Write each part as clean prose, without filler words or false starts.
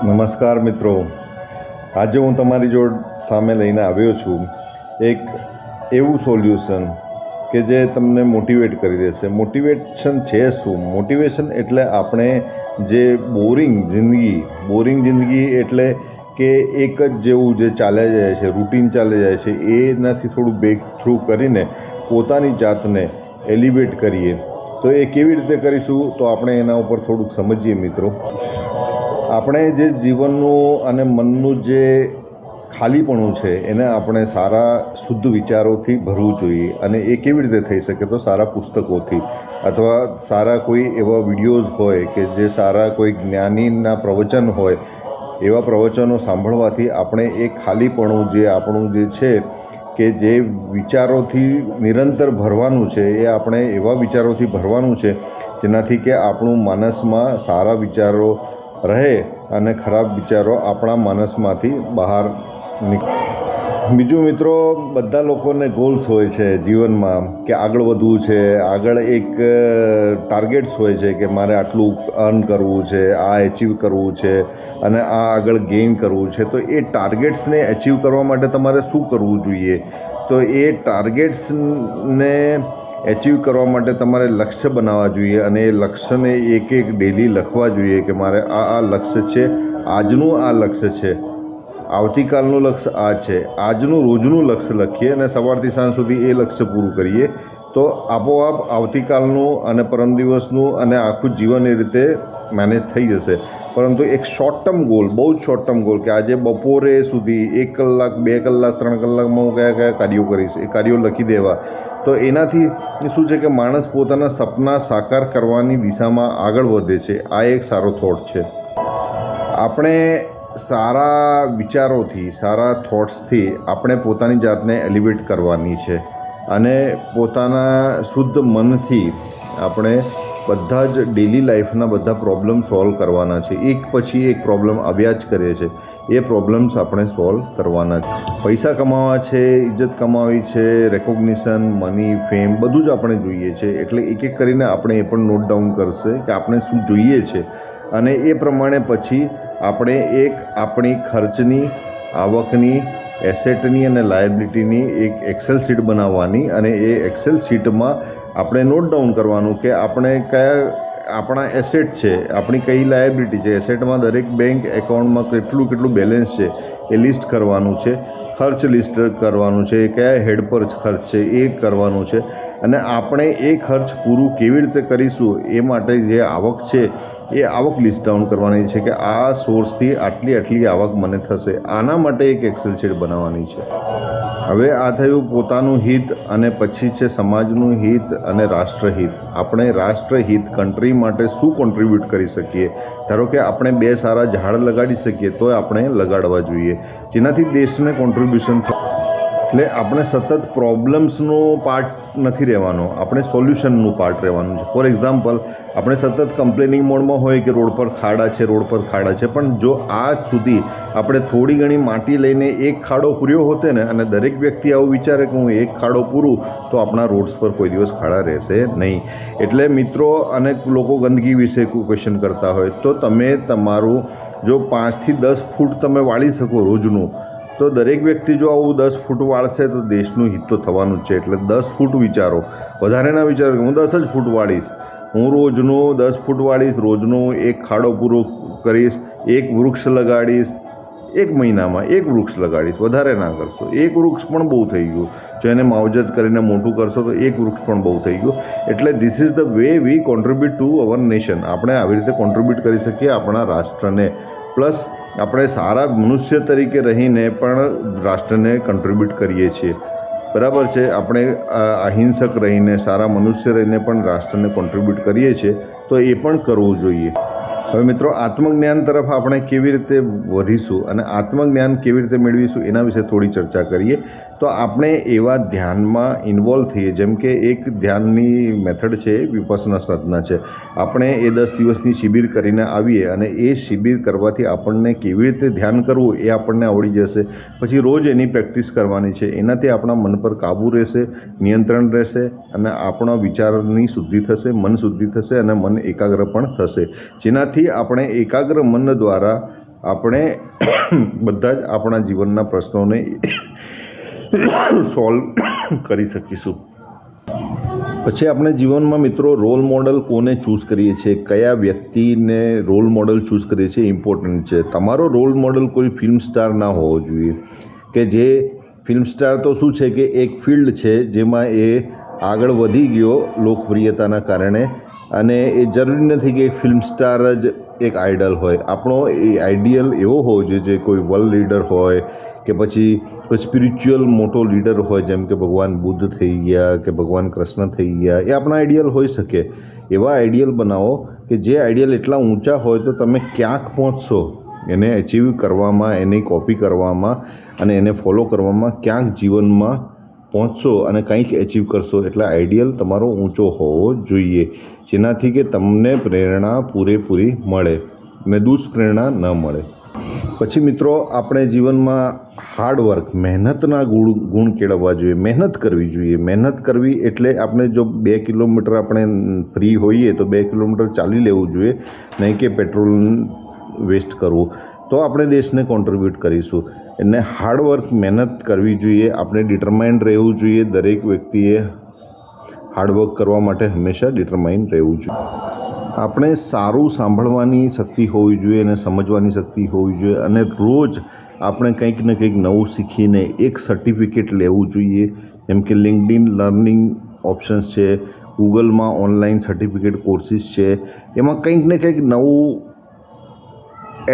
નમસ્કાર મિત્રો, આજે હું તમારી જોડ સામે લઈને આવ્યો છું એક એવું સોલ્યુશન કે જે તમને મોટિવેટ કરી દેશે. મોટિવેશન છે શું? મોટિવેશન એટલે આપણે જે બોરિંગ જિંદગી એટલે કે એક જ જેવું જે ચાલ્યા જાય છે, રૂટીન ચાલ્યા જાય છે, એનાથી થોડું બ્રેક થ્રુ કરીને પોતાની જાતને એલિવેટ કરીએ. તો એ કેવી રીતે કરીશું તો આપણે એના ઉપર થોડુંક સમજીએ મિત્રો. આપણે જે જીવનનું અને મનનું જે ખાલીપણું છે એને આપણે સારા શુદ્ધ વિચારોથી ભરવું જોઈએ. અને એ કેવી રીતે થઈ શકે? તો સારા પુસ્તકોથી, અથવા સારા કોઈ એવા વિડીયોઝ હોય કે જે સારા કોઈ જ્ઞાનીના પ્રવચન હોય, એવા પ્રવચનો સાંભળવાથી આપણે એ ખાલીપણું જે આપણું જે છે કે જે વિચારોથી નિરંતર ભરવાનું છે, એ આપણે એવા વિચારોથી ભરવાનું છે જેનાથી કે આપણું માનસમાં સારા વિચારો રહે અને ખરાબ વિચારો આપણા માનસમાંથી બહાર નીકળે. બીજું મિત્રો, બધા લોકોને ગોલ્સ હોય છે જીવનમાં કે આગળ વધવું છે, આગળ એક ટાર્ગેટ્સ હોય છે કે મારે આટલું અર્ન કરવું છે, આ એચીવ કરવું છે અને આ આગળ ગેઇન કરવું છે. તો એ ટાર્ગેટ્સને એચીવ કરવા માટે તમારે શું કરવું જોઈએ? તો એ ટાર્ગેટ્સને એચીવ કરવા માટે તમારે લક્ષ્ય બનાવવા જોઈએ અને એ લક્ષ્યને એક ડેલી લખવા જોઈએ કે મારે આ લક્ષ્ય છે, આજનું આ લક્ષ્ય છે, આવતીકાલનું લક્ષ્ય આ છે. આજનું રોજનું લક્ષ્ય લખીએ અને સવારથી સાંજ સુધી એ લક્ષ્ય પૂરું કરીએ તો આપોઆપ આવતીકાલનું અને પરમ દિવસનું અને આખું જીવન એ રીતે મેનેજ થઈ જશે. પરંતુ એક શોર્ટ ટર્મ ગોલ, બહુ જ શોર્ટ ટર્મ ગોલ કે આજે બપોરે સુધી 1 કલાક, 2 કલાક, 3 કલાકમાં હું કયા કાર્યો કરીશ, એ કાર્યો લખી દેવા. તો એનાથી શું છે કે માણસ પોતાના સપના સાકાર કરવાની દિશામાં આગળ વધે છે. આ એક સારો થોટ છે. આપણે સારા વિચારોથી, સારા થોટ્સથી આપણે પોતાની જાતને એલિવેટ કરવાની છે અને પોતાના શુદ્ધ મનથી આપણે બધા જ ડેલી લાઈફના બધા પ્રોબ્લેમ સોલ્વ કરવાના છે. એક પછી એક પ્રોબ્લેમ આવ્યા જ કરે છે, એ પ્રોબ્લેમ્સ આપણે સોલ્વ કરવાના છે. પૈસા કમાવા છે, ઇજ્જત કમાવી છે, રેકોગ્નિશન, મની, ફેમ બધું જ આપણે જોઈએ છે. એટલે એક એક કરીને આપણે એ પણ નોટ ડાઉન કરશે કે આપણે શું જોઈએ છે અને એ પ્રમાણે પછી આપણે એક આપણી ખર્ચની, આવકની, એસેટની અને લાયબિલિટીની એક એક્સેલ શીટ બનાવવાની અને એ એક્સેલ શીટમાં આપણે નોટ ડાઉન કરવાનું કે આપણે કયા આપણા એસેટ છે, આપણી કઈ લાયબિલિટી છે. એસેટમાં દરેક બેંક એકાઉન્ટમાં કેટલું બેલેન્સ છે એ લિસ્ટ કરવાનું છે. ખર્ચ લિસ્ટ કરવાનું છે, કયા હેડ પર ખર્ચ છે એ કરવાનું છે. અને આપણે એ ખર્ચ પૂરું કેવી રીતે કરીશું એ માટે જે આવક છે એ આવક લિસ્ટ ડાઉન કરવાની છે કે આ સોર્સથી આટલી આવક મને થશે. આના માટે એક એક્સેલ શીટ બનાવવાની છે. હવે આ થયું પોતાનું હિત અને પછી છે સમાજનું હિત અને રાષ્ટ્રહિત. આપણે રાષ્ટ્રહિત, કન્ટ્રી માટે શું કોન્ટ્રીબ્યુટ કરી શકીએ? ધારો કે આપણે 2 સારા ઝાડ લગાડી શકીએ તો આપણે લગાડવા જોઈએ, જેનાથી દેશને કોન્ટ્રીબ્યુશન થાય. એટલે આપણે સતત પ્રોબ્લેમ્સનો પાર્ટ નથી રહેવાનો, આપણે સોલ્યુશનનું પાર્ટ રહેવાનું છે. ફોર એક્ઝામ્પલ, આપણે સતત કમ્પ્લેનિંગ મોડમાં હોય કે રોડ પર ખાડા છે, પણ જો આજ સુધી આપણે થોડી ઘણી માટી લઈને એક ખાડો પૂર્યો હોતે ને, અને દરેક વ્યક્તિ આવું વિચારે કે હું એક ખાડો પૂરું, તો આપણા રોડ્સ પર કોઈ દિવસ ખાડા રહેશે નહીં. એટલે મિત્રો, અનેક લોકો ગંદકી વિશે ક્વેશ્ચન કરતા હોય તો તમે તમારું જો 5 થી 10 ફૂટ તમે વાળી શકો રોજનું, તો દરેક વ્યક્તિ જો આવું 10 ફૂટ વાળશે તો દેશનું હિત તો થવાનું જ છે. એટલે 10 ફૂટ વિચારો, વધારે ના વિચારો કે હું 10 જ ફૂટ વાળીશ. હું રોજનું 10 ફૂટ વાળીશ, રોજનું એક ખાડો પૂરો કરીશ, એક વૃક્ષ લગાડીશ, 1 મહિનામાં 1 વૃક્ષ લગાડીશ, વધારે ના કરશો. 1 વૃક્ષ પણ બહુ થઈ ગયું. જો એને માવજત કરીને મોટું કરશો તો 1 વૃક્ષ પણ બહુ થઈ ગયું. એટલે this is the way V contribute to our nation. આપણે આવી રીતે કોન્ટ્રીબ્યુટ કરી શકીએ આપણા રાષ્ટ્રને. પ્લસ આપણે સારા મનુષ્ય તરીકે રહીને પણ રાષ્ટ્રને કન્ટ્રીબ્યુટ કરીએ છીએ. બરાબર છે? આપણે અહિંસક રહીને, સારા મનુષ્ય રહીને પણ રાષ્ટ્રને કોન્ટ્રીબ્યુટ કરીએ છીએ, તો એ પણ કરવું જોઈએ. હવે મિત્રો, આત્મજ્ઞાન તરફ આપણે કેવી રીતે વધીશું અને આત્મજ્ઞાન કેવી રીતે મેળવીશું એના વિશે થોડી ચર્ચા કરીએ. તો આપણે એવા ધ્યાનમાં ઇન્વોલ્વ થઈએ, જેમ કે એક ધ્યાનની મેથડ છે, વિપસ્સના સાધના છે. આપણે એ 10 દિવસની શિબિર કરીને આવીએ અને એ શિબિર કરવાથી આપણને કેવી રીતે ધ્યાન કરવું એ આપણને આવડી જશે. પછી રોજ એની પ્રેક્ટિસ કરવાની છે. એનાથી આપણા મન પર કાબૂ રહેશે, નિયંત્રણ રહેશે અને આપણા વિચારની શુદ્ધિ થશે, મન શુદ્ધિ થશે અને મન એકાગ્ર પણ થશે. જેનાથી આપણે એકાગ્ર મન દ્વારા આપણે બધા જ આપણા જીવનના પ્રશ્નોને સોલ્વ કરી શકીશું. પછી આપણે જીવનમાં મિત્રો રોલ મોડલ કોને ચૂઝ કરીએ છીએ, કયા વ્યક્તિને રોલ મોડલ ચૂઝ કરીએ છીએ ઇમ્પોર્ટન્ટ છે. તમારો રોલ મોડલ કોઈ ફિલ્મ સ્ટાર ના હોવો જોઈએ, કે જે ફિલ્મ સ્ટાર તો શું છે કે એક ફિલ્ડ છે જેમાં એ આગળ વધી ગયો લોકપ્રિયતાના કારણે, અને એ જરૂરી નથી કે ફિલ્મ સ્ટાર જ એક આઇડલ હોય. આપણો એ આઈડિયલ એવો હોવો જોઈએ જે કોઈ વર્લ્ડ લીડર હોય કે પછી કોઈ સ્પિરિચ્યુઅલ મોટો લીડર હોય, જેમ કે ભગવાન બુદ્ધ થઈ ગયા કે ભગવાન કૃષ્ણ થઈ ગયા. એ આપણા આઈડિયલ હોઈ શકે. એવા આઈડિયલ બનાવો કે જે આઈડિયલ એટલા ઊંચા હોય તો તમે ક્યાંક પહોંચશો, એને અચીવ કરવામાં, એની કોપી કરવામાં અને એને ફોલો કરવામાં ક્યાંક જીવનમાં પહોંચશો અને કંઈક એચીવ કરશો. એટલે આઈડિયલ તમારો ઊંચો હોવો જોઈએ, જેનાથી કે તમને પ્રેરણા પૂરેપૂરી મળે અને દુષ્પ્રેરણા ન મળે. પછી મિત્રો આપણે જીવનમાં હાર્ડવર્ક, મહેનતના ગુણ કેળવવા જોઈએ. મહેનત કરવી જોઈએ. મહેનત કરવી એટલે આપણે જો 2 કિલોમીટર આપણે ફ્રી હોઈએ તો 2 કિલોમીટર ચાલી લેવું જોઈએ, નહીં કે પેટ્રોલ વેસ્ટ કરવું. તો આપણે દેશને કોન્ટ્રીબ્યુટ કરીશું. એટલે હાર્ડવર્ક, મહેનત કરવી જોઈએ. આપણે ડિટરમાઇન્ડ રહેવું જોઈએ. દરેક વ્યક્તિએ હાર્ડવર્ક કરવા માટે હંમેશા ડિટરમાઇન્ડ રહેવું જોઈએ. આપણે સારું સાંભળવાની શક્તિ હોવી જોઈએ અને સમજવાની શક્તિ હોવી જોઈએ, અને રોજ આપણે કંઈક ને કંઈક નવું શીખીને એક સર્ટિફિકેટ લેવું જોઈએ. જેમ કે લિંક્ડઇન લર્નિંગ ઓપ્શન્સ છે, ગૂગલમાં ઓનલાઈન સર્ટિફિકેટ કોર્સિસ છે, એમાં કંઈક ને કંઈક નવું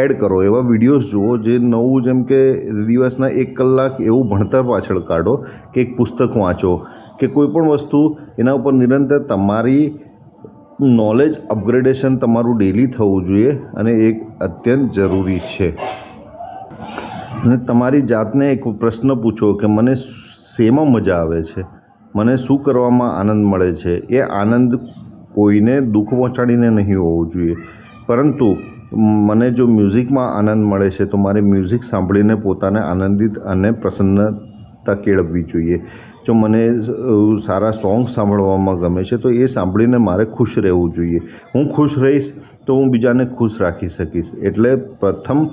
એડ કરો. એવા વિડીયોઝ જુઓ જે નવું, જેમ કે દિવસના 1 કલાક એવું ભણતર પાછળ કાઢો કે એક પુસ્તક વાંચો કે કોઈ પણ વસ્તુ, એના ઉપર નિરંતર તમારી નોલેજ અપગ્રેડેશન તમારું ડેલી થવું જોઈએ, અને એક અત્યંત જરૂરી છે. અને તમારી જાતને એક પ્રશ્ન પૂછો કે મને શેમાં મજા આવે છે, મને શું કરવામાં આનંદ મળે છે. એ આનંદ કોઈને દુઃખ પહોંચાડીને નહીં હોવો જોઈએ, પરંતુ મને જો મ્યુઝિકમાં આનંદ મળે છે તો મારે મ્યુઝિક સાંભળીને પોતાને આનંદિત અને પ્રસન્નતા કેળવવી જોઈએ. જો મને સારા સોંગ સાંભળવામાં ગમે છે તો એ સાંભળીને મારે ખુશ રહેવું જોઈએ. હું ખુશ રહીશ તો હું બીજાને ખુશ રાખી શકીશ. એટલે પ્રથમ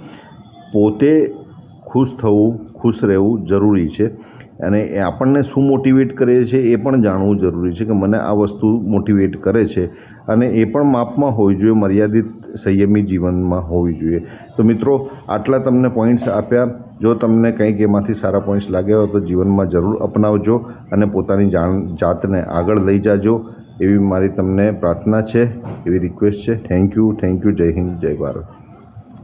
પોતે ખુશ થવું, ખુશ રહેવું જરૂરી છે. અને એ આપણને શું મોટિવેટ કરે છે એ પણ જાણવું જરૂરી છે, કે મને આ વસ્તુ મોટિવેટ કરે છે, અને એ પણ માપમાં હોવી જોઈએ, મર્યાદિત સંયમી જીવનમાં હોવી જોઈએ. તો મિત્રો, આટલા તમને પોઈન્ટ્સ આપ્યા. જો તમને કંઈક એમાંથી સારા પોઈન્ટ્સ લાગ્યા હોય તો જીવનમાં જરૂર અપનાવજો અને પોતાની જાતને આગળ લઈ જાજો, એવી મારી તમને પ્રાર્થના છે, એવી રિક્વેસ્ટ છે. Thank you. જય હિન્દ, જય ભારત.